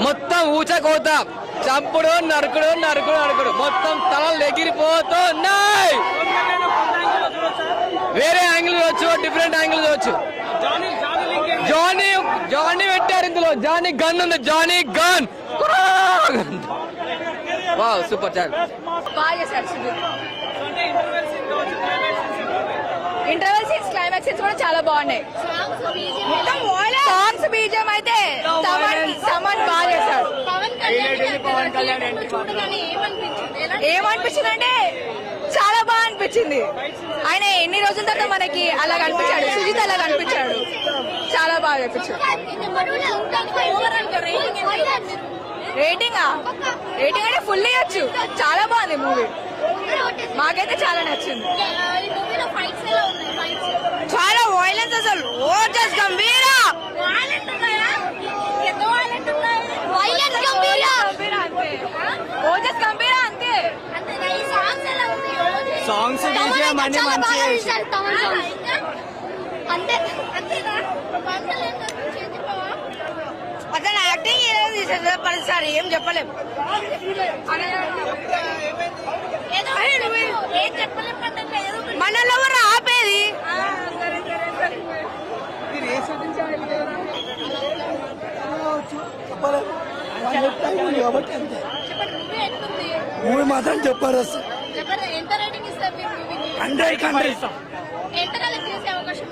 మొత్తం ఊచకోత, చంపుడు, నరుకుడు నరుకుడు నరుకుడు, మొత్తం తలలు ఎగిరిపోతున్నాయి. వేరే యాంగిల్ చూడొచ్చు, డిఫరెంట్ యాంగిల్ చూడొచ్చు. జానీ పెట్టారు ఇందులో, జానీ గన్ ఉంది, జానీ గన్. వావ్, సూపర్ చాలు. ఇంటర్వెల్ సీన్స్, క్లైమాక్స్ సీన్స్ కూడా చాలా బాగున్నాయి. సాంగ్స్, బీజిఎం అయితే తమన్ బాగా చేశాడు. ఏమనిపించింది అంటే చాలా బాగా అనిపించింది. ఆయన ఎన్ని రోజుల తర్వాత మనకి అలా కనిపించాడు, సుజిత్ అలా కనిపించాడు, చాలా బాగా అనిపించాడు. రేటింగ్ అంటే ఫుల్ ఇవ్వచ్చు, చాలా బాగుంది మూవీ, మాకైతే చాలా నచ్చింది. చాలా వైలెన్స్ అసలు, ఓజస్ గంభీర ఓజస్ గంభీర అంతే. సాంగ్స్ అన్ని మంచి. అతను యాక్టింగ్ పరిస్థితి ఏం చెప్పలేము. మనలో ఎవరు ఆపేది? మూవీ మాత్రం చెప్పారు. 100 ఎంత కలెక్ట్ చేసే అవకాశం?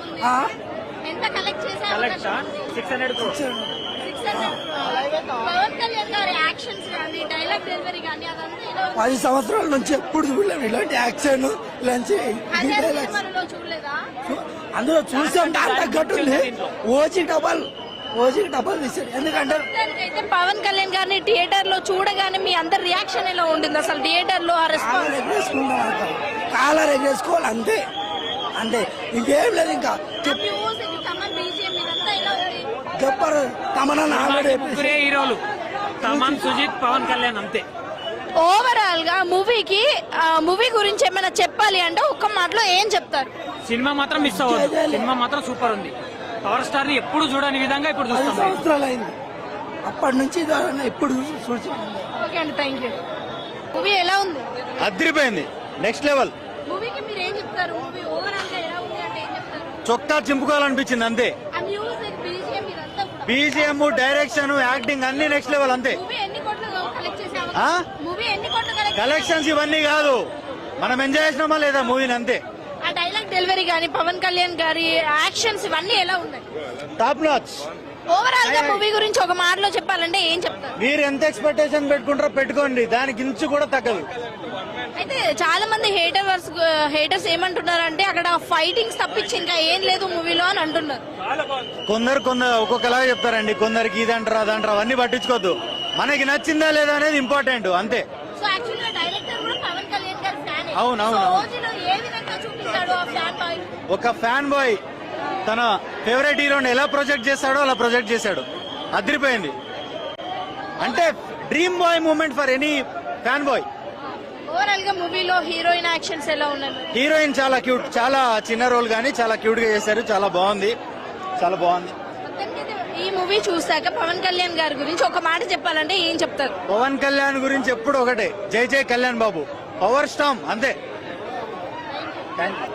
600 crores. పవన్ కళ్యాణ్ గారి యాక్షన్స్ కానీ, డైలాగ్ డెలివరీ కానీ అదంతా 10 సంవత్సరాల నుంచి ఎప్పుడు చూడలేము ఇలాంటి యాక్షన్, ఇలాంటి చూడలేదా? అందులో చూసాం, దాని తగ్గట్టు ఓజీ డబల్ తీసాడు. ఎందుకంటే పవన్ కళ్యాణ్ గారిని థియేటర్ లో చూడగానే మీ అందరి రియాక్షన్ ఎలా ఉంటుంది అసలు? థియేటర్ లో కాలర్ ఎగరేసుకోవాలి అంతే, ఇంకేం లేదు. ఇంకా చెప్పారు తమన్నా హీరోలు, తమన్, సుజిత్, పవన్ కళ్యాణ్ అంతే. ఓవరాల్ గా మూవీ గురించి ఏమైనా చెప్పాలి అంటే ఒక్క మాటలో ఏం చెప్తారు? సినిమా మాత్రం మిస్ అవ్వదు, సినిమా మాత్రం సూపర్ ఉంది. పవర్ స్టార్ ని ఎప్పుడు చూడని విధంగా ఇప్పుడు 10 సంవత్సరాలు అయింది, అప్పటి నుంచి ఎప్పుడు ఓకే అండి, థ్యాంక్ యూ. మూవీ ఎలా ఉంది? అదిరిపోయింది, నెక్స్ట్ లెవెల్. మూవీకి మీరు ఏం చెప్తారు? మూవీ ఓవరాల్ గా ఎలా ఉంది అంటే ఏం చెప్తారు? చొక్కా చింపుకోవాలనిపించింది అంతే. బీజిఎం, డైరెక్షన్, యాక్టింగ్ అన్ని నెక్స్ట్ లెవెల్ అంతే. కలెక్షన్స్ ఇవన్నీ కాదు, మనం ఎంజాయ్ చేసినామా లేదా మూవీని అంతే. ఆ డైలాగ్ డెలివరీ గానీ, పవన్ కళ్యాణ్ గారి యాక్షన్స్ ఇవన్నీ ఎలా ఉన్నాయి? Top notch. ఓవరాల్ గా మూవీ గురించి ఒక మాటలో చెప్పాలంటే ఏం చెప్తారు? మీరు ఎంత ఎక్స్పెక్టేషన్ పెట్టుకుంటారో పెట్టుకోండి, దానికి ఇంచు కూడా తగ్గదు. అయితే చాలా మంది హేటర్స్ ఏమంటున్నారంటే అక్కడ ఫైటింగ్స్ తప్పించి ఇంకా ఏం లేదు మూవీలో అని అంటున్నారు. కొందరు ఒక్కొక్కలాగా చెప్తారండి, కొందరికి ఇదంటారు అదంటారు, అవన్నీ పట్టించుకోవద్దు. మనకి నచ్చిందా లేదా అనేది ఇంపార్టెంట్ అంతే. సో యాక్చువల్లీ డైరెక్టర్ కూడా పవన్ కళ్యాణ్ గారి ఫ్యాన్. అవునవును. ఏ విధంగా చూపించాడు ఆ ఫ్యాన్ బాయ్? ఒక ఫ్యాన్ బాయ్ తన ఫేవరెట్ హీరోని ఎలా ప్రొజెక్ట్ చేస్తాడో అలా ప్రొజెక్ట్ చేశాడు, అదిరిపోయింది. అంటే dream boy moment for any fan boy. Overall గా మూవీలో హీరోయిన్ యాక్షన్స్ ఎలా ఉన్నాయి? హీరోయిన్ చాలా క్యూట్, చాలా చిన్న రోల్ గానీ చాలా క్యూట్ గా చేశారు, చాలా బాగుంది, చాలా బాగుంది. ఈ మూవీ చూసాక పవన్ కళ్యాణ్ గారి గురించి ఒక మాట చెప్పాలంటే ఏం చెప్తారు? పవన్ కళ్యాణ్ గురించి ఎప్పుడు ఒకటే, జై జై కళ్యాణ్ బాబు, పవర్ స్టామ్ అంతే. Thank you.